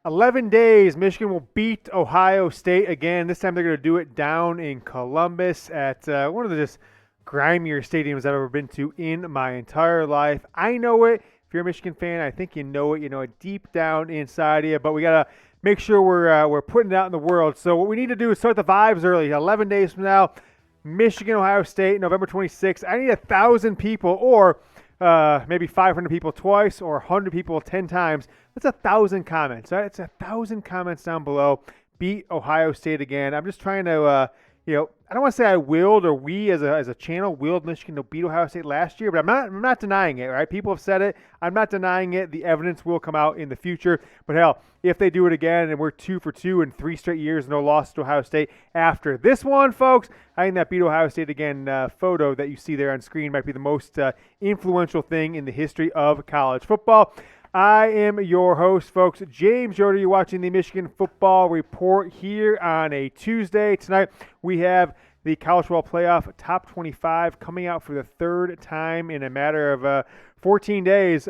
11 days, Michigan will beat Ohio State again. This time they're going to do it down in Columbus at one of the just grimier stadiums I've ever been to in my entire life. I know it. If you're a Michigan fan, I think you know it. You know it deep down inside you, but we got to make sure we're putting it out in the world. So what we need to do is start the vibes early. 11 days from now, Michigan, Ohio State, November 26th. I need 1,000 people or maybe 500 people twice or 100 people 10 times. That's 1,000 comments. Right? It's 1,000 comments down below. Beat Ohio State again. I'm just trying to, I don't want to say I willed or we as a channel willed Michigan to beat Ohio State last year, but I'm not denying it, right? People have said it. I'm not denying it. The evidence will come out in the future. But hell, if they do it again and we're 2 for 2 in 3 straight years, no loss to Ohio State after this one, folks, I think that beat Ohio State again photo that you see there on screen might be the most influential thing in the history of college football. I am your host, folks, James Yoder. You're watching the Michigan Football Report here on a Tuesday. Tonight we have the College Football Playoff Top 25 coming out for the third time in a matter of 14 days,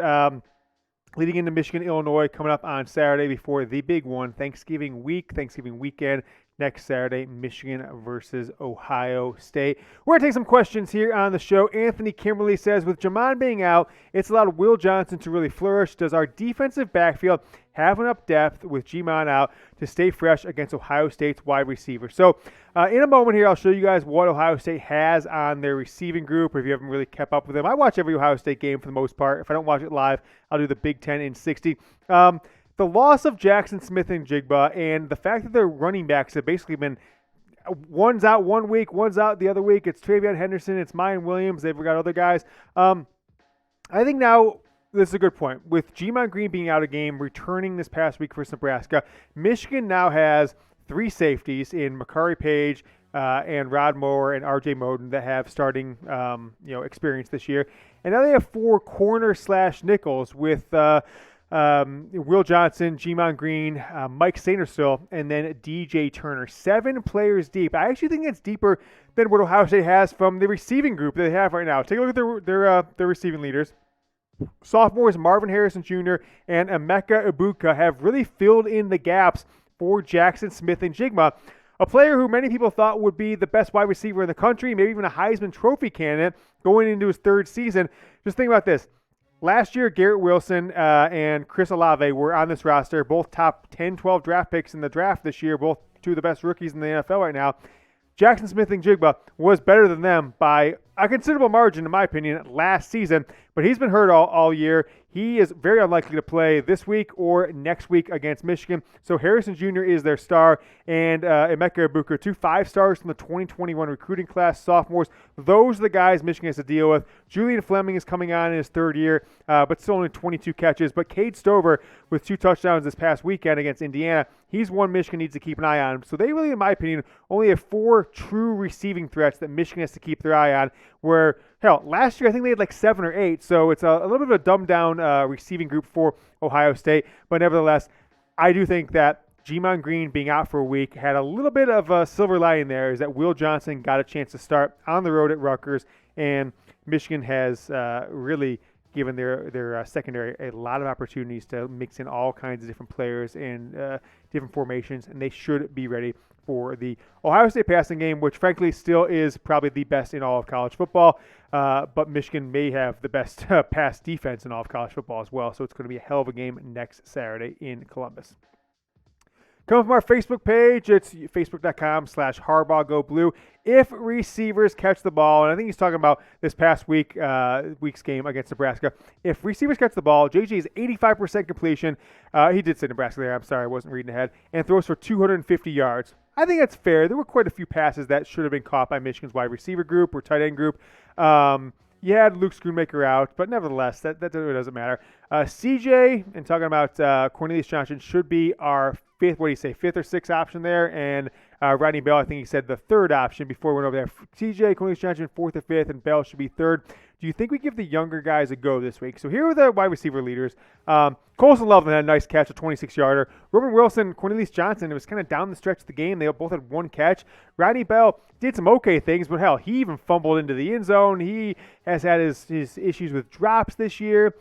leading into Michigan, Illinois, coming up on Saturday before the big one, Thanksgiving weekend. Next Saturday, Michigan versus Ohio State. We're going to take some questions here on the show. Anthony Kimberly says, with Gemon being out, it's allowed Will Johnson to really flourish. Does our defensive backfield have enough depth with Gemon out to stay fresh against Ohio State's wide receivers? So in a moment here, I'll show you guys what Ohio State has on their receiving group, if you haven't really kept up with them. I watch every Ohio State game for the most part. If I don't watch it live, I'll do the Big Ten in 60. The loss of Jackson Smith and Jigba and the fact that their running backs have basically been one's out 1 week, one's out the other week. It's Travion Henderson, it's Mayan Williams. They've got other guys. I think now this is a good point. With Gemon Green being out of game, returning this past week for Nebraska, Michigan now has 3 safeties in Makari Page and Rod Moore and R.J. Moden that have starting experience this year. And now they have 4 corner/nickels with Will Johnson, Gemon Green, Mike Sainterstill, and then DJ Turner. 7 players deep. I actually think it's deeper than what Ohio State has from the receiving group that they have right now. Take a look at their receiving leaders. Sophomores Marvin Harrison Jr. and Emeka Egbuka have really filled in the gaps for Jackson Smith and Jigba, a player who many people thought would be the best wide receiver in the country, maybe even a Heisman Trophy candidate going into his 3rd season. Just think about this. Last year, Garrett Wilson and Chris Olave were on this roster, both top 10, 12 draft picks in the draft this year, both 2 of the best rookies in the NFL right now. Jackson Smith and Jigba was better than them by a considerable margin, in my opinion, last season, but he's been hurt all year. He is very unlikely to play this week or next week against Michigan. So Harrison Jr. is their star, and Emeka Egbuka, 2 5-stars from the 2021 recruiting class, sophomores. Those are the guys Michigan has to deal with. Julian Fleming is coming on in his 3rd year, but still only 22 catches. But Cade Stover with 2 touchdowns this past weekend against Indiana, he's one Michigan needs to keep an eye on. So they really, in my opinion, only have 4 true receiving threats that Michigan has to keep their eye on, where, hell, last year I think they had like 7 or 8, so it's a little bit of a dumbed-down receiving group for Ohio State. But nevertheless, I do think that Gemon Green being out for a week had a little bit of a silver lining there, is that Will Johnson got a chance to start on the road at Rutgers, and Michigan has really given their secondary a lot of opportunities to mix in all kinds of different players and different formations, and they should be ready for the Ohio State passing game, which frankly still is probably the best in all of college football. But Michigan may have the best pass defense in all of college football as well. So it's going to be a hell of a game next Saturday in Columbus. Coming from our Facebook page, it's facebook.com/HarbaughGoBlue. If receivers catch the ball, and I think he's talking about this past week's game against Nebraska. If receivers catch the ball, JJ is 85% completion. He did say Nebraska there. I'm sorry, I wasn't reading ahead. And throws for 250 yards. I think that's fair. There were quite a few passes that should have been caught by Michigan's wide receiver group or tight end group. You had Luke Schoonmaker out, but nevertheless, that really doesn't matter. CJ, and talking about Cornelius Johnson, should be our 5th or 6th option there, and Rodney Bell, I think he said the 3rd option before we went over there. CJ, Cornelius Johnson, 4th or 5th, and Bell should be 3rd. Do you think we give the younger guys a go this week? So here are the wide receiver leaders. Colson Loveland had a nice catch, a 26-yarder. Roman Wilson, Cornelius Johnson, it was kind of down the stretch of the game. They both had 1 catch. Rodney Bell did some okay things, but hell, he even fumbled into the end zone. He has had his issues with drops this year.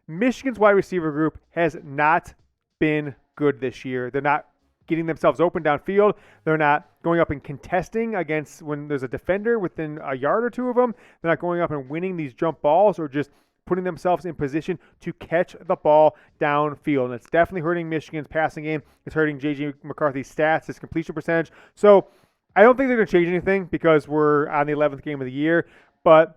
Michigan's wide receiver group has not been good this year. They're not getting themselves open downfield. They're not going up and contesting against when there's a defender within a yard or two of them. They're not going up and winning these jump balls or just putting themselves in position to catch the ball downfield. And it's definitely hurting Michigan's passing game. It's hurting JJ McCarthy's stats, his completion percentage. So I don't think they're going to change anything because we're on the 11th game of the year. But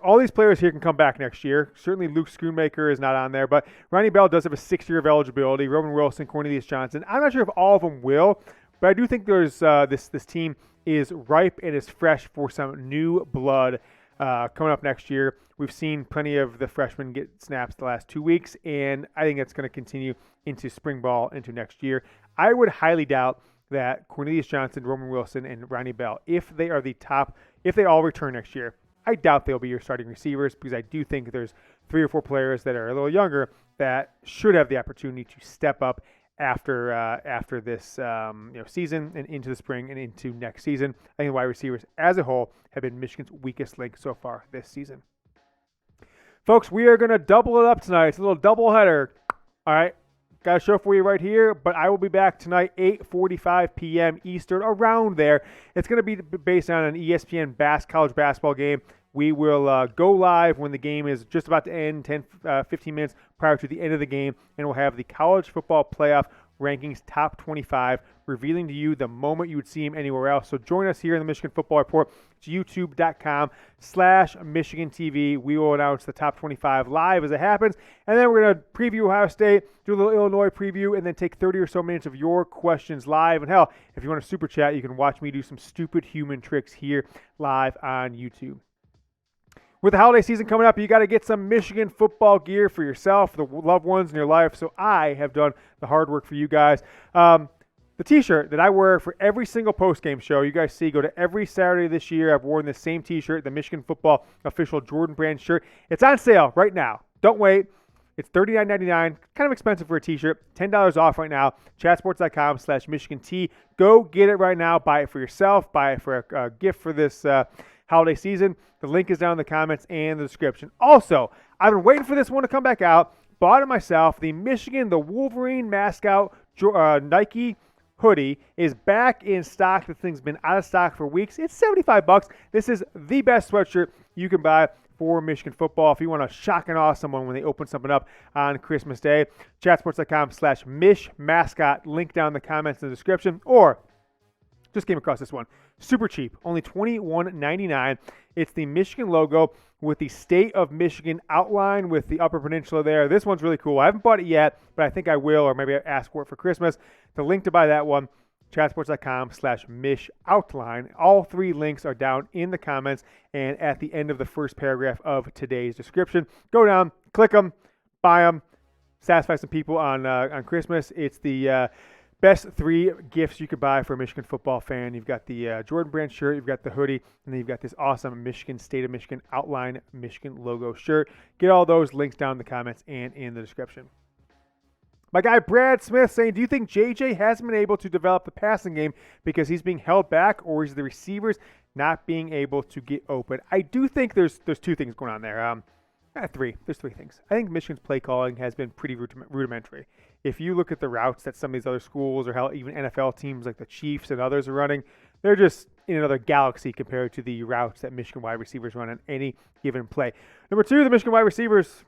all these players here can come back next year. Certainly Luke Schoonmaker is not on there, but Ronnie Bell does have a 6-year of eligibility. Roman Wilson, Cornelius Johnson. I'm not sure if all of them will, but I do think there's this team is ripe and is fresh for some new blood coming up next year. We've seen plenty of the freshmen get snaps the last 2 weeks, and I think that's going to continue into spring ball into next year. I would highly doubt that Cornelius Johnson, Roman Wilson, and Ronnie Bell, if they are the top, if they all return next year, I doubt they'll be your starting receivers because I do think there's 3 or 4 players that are a little younger that should have the opportunity to step up after this season and into the spring and into next season. I think the wide receivers as a whole have been Michigan's weakest link so far this season. Folks, we are going to double it up tonight. It's a little doubleheader. All right. Got a show for you right here, but I will be back tonight, 8:45 p.m. Eastern, around there. It's going to be based on an ESPN college basketball game. We will go live when the game is just about to end, 10-15 minutes prior to the end of the game, and we'll have the college football playoff rankings top 25, revealing to you the moment you would see him anywhere else. So join us here in the Michigan Football Report. It's youtube.com/Michigan TV. We will announce the top 25 live as it happens, and then we're going to preview Ohio State, do a little Illinois preview, and then take 30 or so minutes of your questions live. And hell, if you want to super chat, you can watch me do some stupid human tricks here live on YouTube. With the holiday season coming up, you got to get some Michigan football gear for yourself, the loved ones in your life. So I have done the hard work for you guys. The T-shirt that I wear for every single post-game show, you guys see, go to every Saturday this year. I've worn the same T-shirt, the Michigan Football official Jordan brand shirt. It's on sale right now. Don't wait. It's $39.99, kind of expensive for a T-shirt. $10 off right now. Chatsports.com/MichiganT. Go get it right now. Buy it for yourself. Buy it for a gift for this holiday season. The link is down in the comments and the description. Also, I've been waiting for this one to come back out. Bought it myself. The Wolverine mascot Nike hoodie is back in stock. The thing's been out of stock for weeks. It's $75. This is the best sweatshirt you can buy for Michigan football. If you want to shock and awe someone when they open something up on Christmas Day, chatsports.com/mishmascot. Link down in the comments and the description. Or just came across this one. Super cheap, only $21.99. It's the Michigan logo with the state of Michigan outline with the Upper Peninsula there. This one's really cool. I haven't bought it yet, but I think I will, or maybe I ask for it for Christmas. The link to buy that one, chatsports.com/mishoutline. All 3 links are down in the comments and at the end of the first paragraph of today's description. Go down, click them, buy them, satisfy some people on Christmas. It's the best 3 gifts you could buy for a Michigan football fan. You've got the Jordan brand shirt, you've got the hoodie, and then you've got this awesome Michigan, State of Michigan outline Michigan logo shirt. Get all those links down in the comments and in the description. My guy Brad Smith saying, do you think JJ hasn't been able to develop the passing game because he's being held back, or is the receivers not being able to get open? I do think there's 2 things going on there. 3. There's 3 things. I think Michigan's play calling has been pretty rudimentary. If you look at the routes that some of these other schools or how even NFL teams like the Chiefs and others are running, they're just in another galaxy compared to the routes that Michigan wide receivers run on any given play. Number 2, the Michigan wide receivers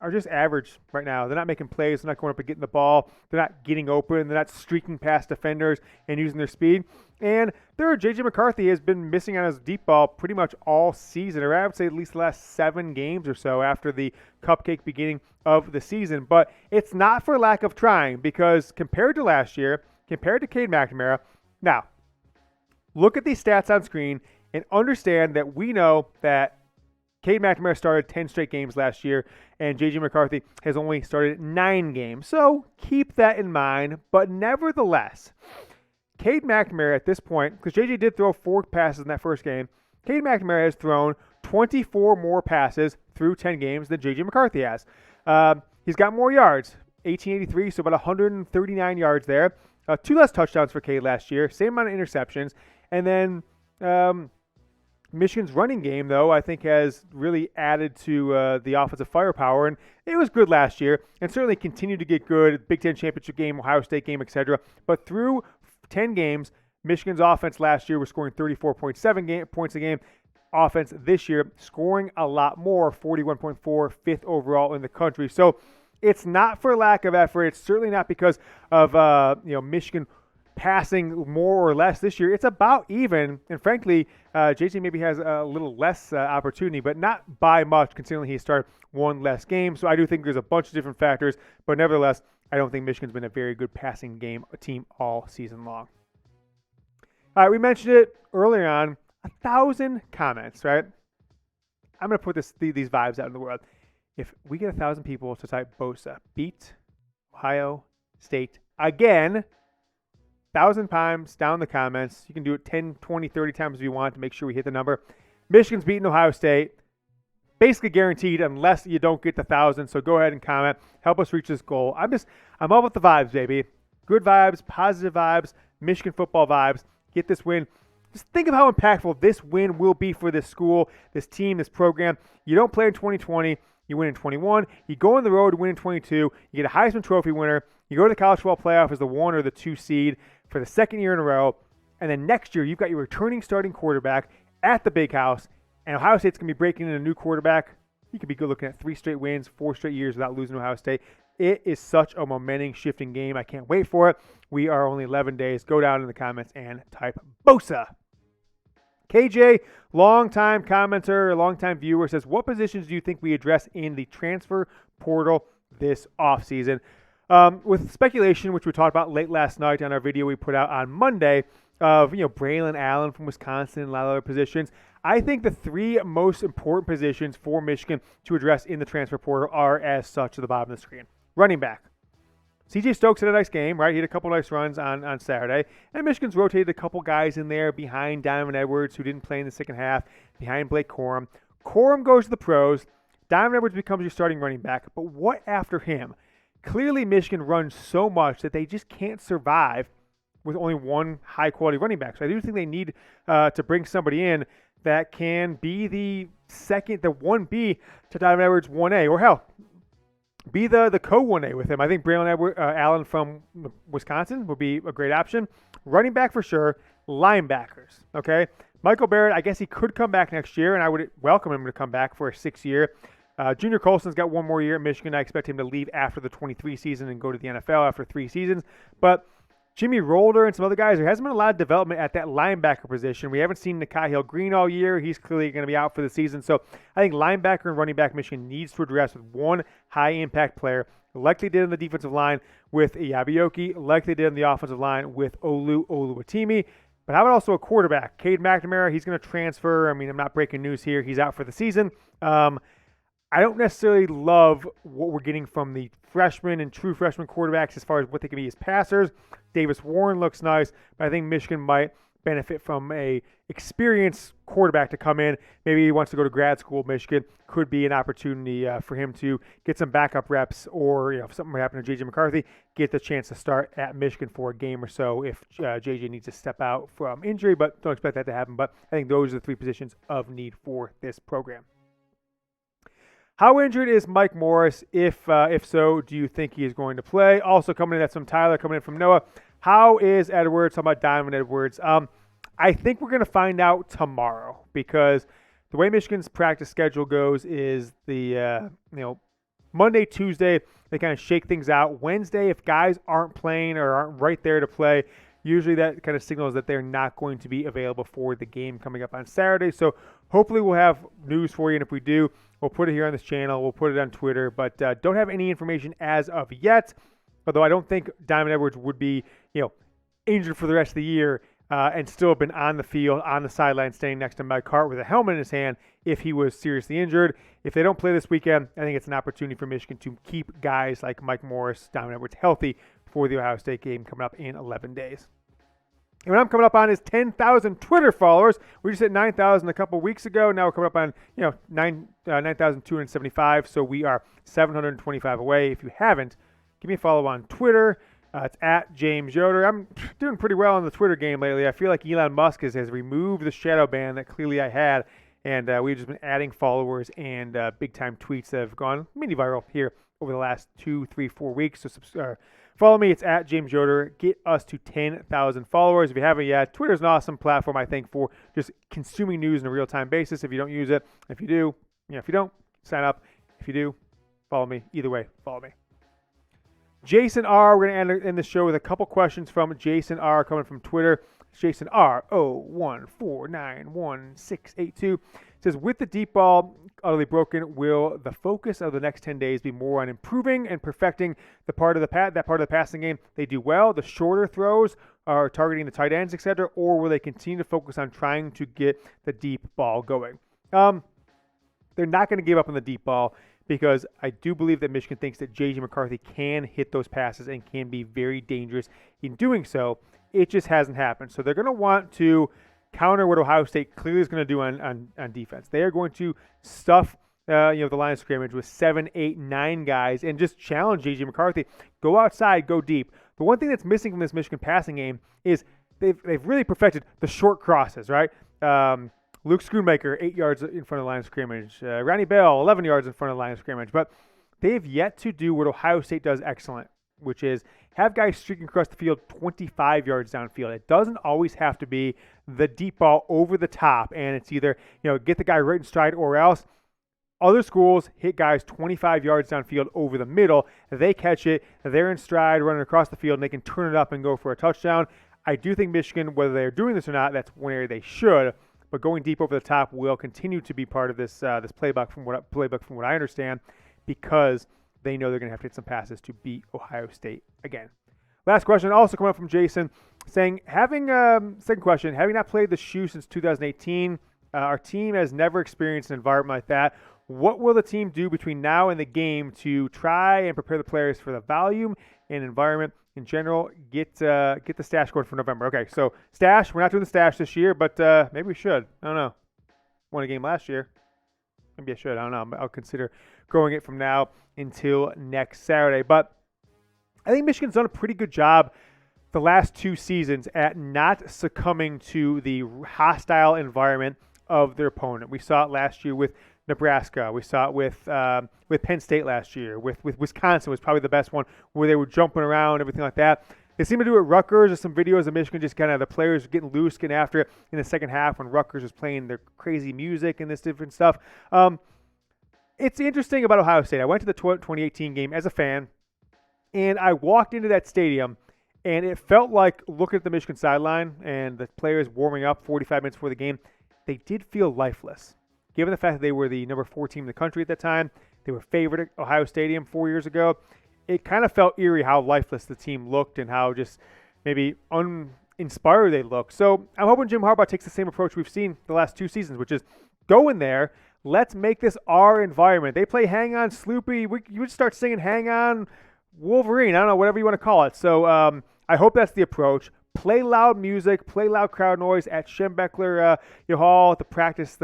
are just average right now. They're not making plays. They're not going up and getting the ball. They're not getting open. They're not streaking past defenders and using their speed. And third, JJ McCarthy has been missing on his deep ball pretty much all season, or I would say at least the last 7 games or so after the cupcake beginning of the season. But it's not for lack of trying, because compared to last year, compared to Cade McNamara, now, look at these stats on screen and understand that we know that Cade McNamara started 10 straight games last year, and JJ McCarthy has only started 9 games. So keep that in mind. But nevertheless, Cade McNamara at this point, because JJ did throw 4 passes in that first game, Cade McNamara has thrown 24 more passes through 10 games than JJ McCarthy has. He's got more yards, 1883, so about 139 yards there. 2 less touchdowns for Cade last year, same amount of interceptions, and then Michigan's running game, though, I think has really added to the offensive firepower, and it was good last year, and certainly continued to get good. Big Ten championship game, Ohio State game, etc. But through 10 games, Michigan's offense last year was scoring 34.7 points a game. Offense this year scoring a lot more, 41.4, fifth overall in the country. So it's not for lack of effort. It's certainly not because of Michigan passing more or less this year. It's about even, and frankly, JJ maybe has a little less opportunity, but not by much, considering he started one less game. So I do think there's a bunch of different factors, but nevertheless, I don't think Michigan's been a very good passing game team all season long. All right, we mentioned it earlier on, 1,000 comments, right? I'm going to put these vibes out in the world. If we get 1,000 people to type Bosa, beat Ohio State again, 1,000 times down in the comments. You can do it 10, 20, 30 times if you want to make sure we hit the number. Michigan's beating Ohio State. Basically guaranteed unless you don't get the 1,000. So go ahead and comment. Help us reach this goal. I'm all about the vibes, baby. Good vibes, positive vibes, Michigan football vibes. Get this win. Just think of how impactful this win will be for this school, this team, this program. You don't play in 2020. You win in 21. You go on the road to win in 22. You get a Heisman Trophy winner. You go to the college football playoff as the 1 or the 2 seed for the second year in a row. And then next year, you've got your returning starting quarterback at the Big House. And Ohio State's going to be breaking in a new quarterback. You could be good looking at 3 straight wins, 4 straight years without losing to Ohio State. It is such a momentum-shifting game. I can't wait for it. We are only 11 days. Go down in the comments and type Bosa. KJ, longtime commenter, longtime viewer, says, what positions do you think we address in the transfer portal this offseason? With speculation, which we talked about late last night on our video we put out on Monday, of Braylon Allen from Wisconsin and a lot of other positions, I think the 3 most important positions for Michigan to address in the transfer portal are as such at the bottom of the screen. Running back. CJ Stokes had a nice game, right? He had a couple nice runs on Saturday. And Michigan's rotated a couple guys in there behind Donovan Edwards, who didn't play in the second half, behind Blake Corum. Corum goes to the pros. Donovan Edwards becomes your starting running back. But what after him? Clearly, Michigan runs so much that they just can't survive with only one high-quality running back. So I do think they need to bring somebody in that can be the 1B to Donovan Edwards 1A, or hell, be the co-1A with him. I think Braylon Allen from Wisconsin would be a great option. Running back for sure. Linebackers, okay? Michael Barrett, I guess he could come back next year, and I would welcome him to come back for a 6th year. Junior Colson's got 1 more year at Michigan. I expect him to leave after the 23 season and go to the NFL after 3 seasons. But Jimmy Rolder and some other guys, there hasn't been a lot of development at that linebacker position. We haven't seen Nikhai Green all year. He's clearly going to be out for the season. So I think linebacker and running back Michigan needs to address with one high-impact player, like they did on the defensive line with Yabioki, like they did on the offensive line with Oluwatimi. But how about also a quarterback? Cade McNamara, he's going to transfer. I mean, I'm not breaking news here. He's out for the season. I don't necessarily love what we're getting from the freshmen and true freshman quarterbacks as far as what they can be as passers. Davis Warren looks nice, but I think Michigan might benefit from a experienced quarterback to come in. Maybe he wants to go to grad school. Michigan could be an opportunity for him to get some backup reps, or if something might happen to JJ McCarthy, get the chance to start at Michigan for a game or so if JJ needs to step out from injury, but don't expect that to happen. But I think those are the 3 positions of need for this program. How injured is Mike Morris? If so, do you think he is going to play? Also coming in, that's from Tyler, coming in from Noah. How is Edwards? Talking about Donovan Edwards. I think we're going to find out tomorrow, because the way Michigan's practice schedule goes is the Monday, Tuesday, they kind of shake things out. Wednesday, if guys aren't playing or aren't right there to play, usually that kind of signals that they're not going to be available for the game coming up on Saturday. So hopefully we'll have news for you, and if we do, we'll put it here on this channel. We'll put it on Twitter, but don't have any information as of yet. Although I don't think Donovan Edwards would be, injured for the rest of the year and still have been on the field, on the sideline, standing next to Mike Hart with a helmet in his hand if he was seriously injured. If they don't play this weekend, I think it's an opportunity for Michigan to keep guys like Mike Morris, Donovan Edwards healthy for the Ohio State game coming up in 11 days. And what I'm coming up on is 10,000 Twitter followers. We just hit 9,000 a couple weeks ago. Now we're coming up on 9,275. So we are 725 away. If you haven't, give me a follow on Twitter. It's at James Yoder. I'm doing pretty well in the Twitter game lately. I feel like Elon Musk has removed the shadow ban that clearly I had, and we've just been adding followers and big-time tweets that have gone mini viral here over the last 2, 3, 4 weeks. So follow me. It's at James Yoder. Get us to 10,000 followers. If you haven't yet, Twitter's an awesome platform, I think, for just consuming news on a real-time basis. If you don't use it, if you do, if you don't, sign up. If you do, follow me. Either way, follow me. Jason R. We're going to end the show with a couple questions from Jason R. coming from Twitter. Jason R. 014911682 says, with the deep ball utterly broken, will the focus of the next 10 days be more on improving and perfecting that part of the passing game they do well, the shorter throws are targeting the tight ends, etc., or will they continue to focus on trying to get the deep ball going? They're not going to give up on the deep ball, because I do believe that Michigan thinks that JJ McCarthy can hit those passes and can be very dangerous in doing so. It just hasn't happened. So they're going to want to counter what Ohio State clearly is going to do on defense. They are going to stuff the line of scrimmage with 7, 8, 9 guys and just challenge JJ McCarthy. Go outside, go deep. The one thing that's missing from this Michigan passing game is they've really perfected the short crosses, right? Luke Schoonmaker, 8 yards in front of the line of scrimmage. Ronnie Bell, 11 yards in front of the line of scrimmage. But they've yet to do what Ohio State does excellent, which is have guys streaking across the field 25 yards downfield. It doesn't always have to be the deep ball over the top, and it's either get the guy right in stride or else. Other schools hit guys 25 yards downfield over the middle. They catch it. They're in stride running across the field, and they can turn it up and go for a touchdown. I do think Michigan, whether they're doing this or not, that's one area they should. But going deep over the top will continue to be part of this playbook from what I understand, because they know they're going to have to hit some passes to beat Ohio State again. Last question, also coming up from Jason, saying, second question, having not played the shoe since 2018, our team has never experienced an environment like that. What will the team do between now and the game to try and prepare the players for the volume and environment in general? Get the stash going for November. Okay, so stash, we're not doing the stash this year, but maybe we should. I don't know. Won a game last year. Maybe I should. I don't know. I'll consider growing it from now until next Saturday. But I think Michigan's done a pretty good job the last 2 seasons at not succumbing to the hostile environment of their opponent. We saw it last year with Nebraska. We saw it with Penn State last year. With Wisconsin was probably the best one, where they were jumping around, everything like that. They seem to do it at Rutgers. There's some videos of Michigan just kind of the players getting loose, getting after it in the second half when Rutgers was playing their crazy music and this different stuff. It's interesting about Ohio State. I went to the 2018 game as a fan, and I walked into that stadium, and it felt like looking at the Michigan sideline and the players warming up 45 minutes before the game, they did feel lifeless. Given the fact that they were the number 4 team in the country at that time, they were favored at Ohio Stadium 4 years ago, it kind of felt eerie how lifeless the team looked and how just maybe uninspired they looked. So I'm hoping Jim Harbaugh takes the same approach we've seen the last 2 seasons, which is go in there, let's make this our environment. They play Hang On Sloopy. You would start singing Hang On Wolverine. I don't know, whatever you want to call it. So I hope that's the approach. Play loud music, play loud crowd noise at Schembechler Hall at the practice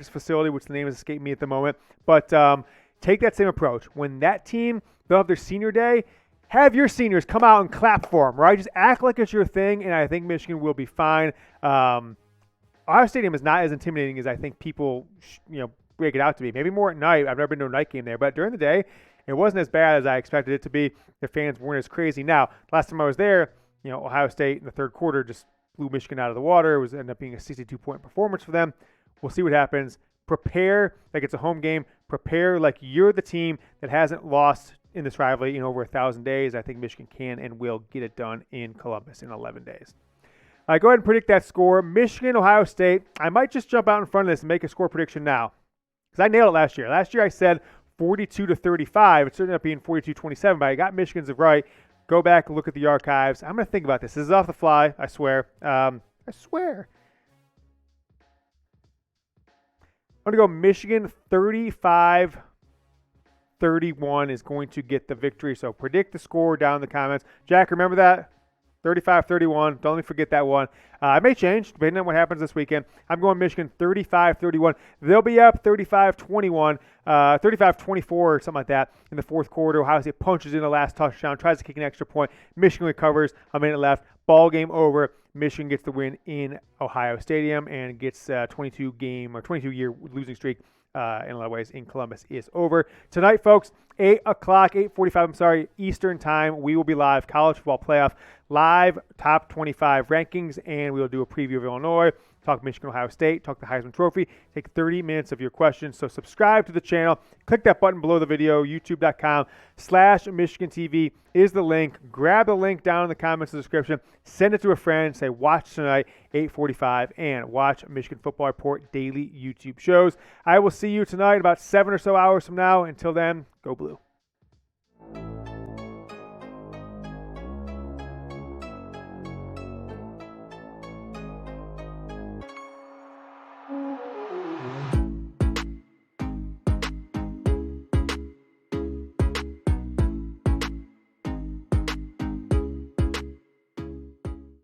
facility, which the name has escaped me at the moment. But take that same approach. When that team, they'll have their senior day, have your seniors come out and clap for them, right? Just act like it's your thing, and I think Michigan will be fine. Ohio Stadium is not as intimidating as I think people break it out to be. Maybe more at night. I've never been to a night game there, but during the day, it wasn't as bad as I expected it to be. The fans weren't as crazy. Now, last time I was there, Ohio State in the third quarter just blew Michigan out of the water. It ended up being a 62-point performance for them. We'll see what happens. Prepare like it's a home game. Prepare like you're the team that hasn't lost in this rivalry in over 1,000 days. I think Michigan can and will get it done in Columbus in 11 days. All right, go ahead and predict that score. Michigan, Ohio State. I might just jump out in front of this and make a score prediction now, because I nailed it last year. Last year I said 42-35. It ended up being 42-27, but I got Michigan's right. Go back and look at the archives. I'm going to think about this. This is off the fly, I swear. I'm going to go Michigan 35-31 is going to get the victory. So predict the score down in the comments. Jack, remember that? 35-31. Don't let me forget that one. It may change depending on what happens this weekend. I'm going Michigan 35-31. They'll be up 35-21, 35-24 or something like that in the fourth quarter. Ohio State punches in the last touchdown, tries to kick an extra point. Michigan recovers. A minute left. Ball game over. Michigan gets the win in Ohio Stadium and gets 22-year losing streak in a lot of ways in Columbus is over. Tonight, folks, 8:45, Eastern time, we will be live. College football playoff live, top 25 rankings, and we will do a preview of Illinois, talk Michigan, Ohio State, talk the Heisman Trophy, take 30 minutes of your questions. So subscribe to the channel. Click that button below the video. YouTube.com/Michigan TV is the link. Grab the link down in the comments and description. Send it to a friend. Say, watch tonight, 8:45, and watch Michigan Football Report daily YouTube shows. I will see you tonight about 7 or so hours from now. Until then, go Blue.